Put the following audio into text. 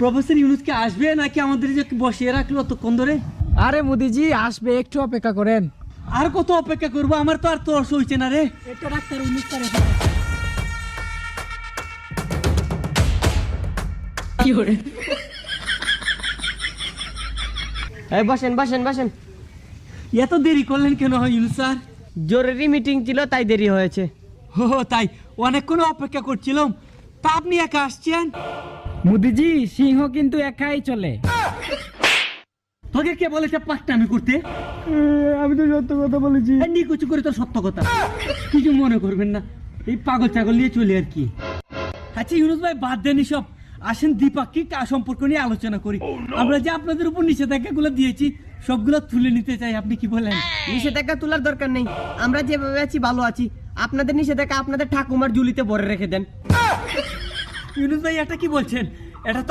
Professor Yunus কি আসবে নাকি আমাদের যে বসিয়ে রাখলো ততক্ষণ ধরে? আরে মোদিজি আসবে, একটু অপেক্ষা করেন। আর কত অপেক্ষা করবো? আমার তো আর তর্স হইছে না রে। এটা ডাক্তার ইউনুস করে। কি করে? এই বসেন বসেন বসেন। এত দেরি করলেন কেন ইউনুস স্যার? জরুরি মিটিং ছিল তাই দেরি হয়েছে। ও তাই, অনেকক্ষণ অপেক্ষা করছিলাম। তা আপনি একা আসছেন? মোদিজি সিংহ কিন্তু একাই চলে। তোকে কে বলেছে পাকনামি করতে? আমি তো সত্য কথা বলেছি। নিকুচু করে তোর সত্য কথা, কিছু মনে করবেন না। এই পাগল ছাগল নিয়ে চলে আর কি। আচ্ছা ইউনুস ভাই, বাদ দেন সব, আসেন দ্বিপাক্ষিক সম্পর্ক নিয়ে আলোচনা করি। আমরা যে আপনাদের উপর নিষেধাজ্ঞাগুলো দিয়েছি সবগুলো তুলে নিতে চাই, আপনি কি বলেন? নিষেধাজ্ঞা তোলার দরকার নেই, আমরা যেভাবে আছি ভালো আছি। আপনাদের নিষেধাজ্ঞা আপনাদের ঠাকুমার ঝুলিতে ভরে রেখে দেন। ইউনুস ভাই এটা কি বলছেন? এটা তো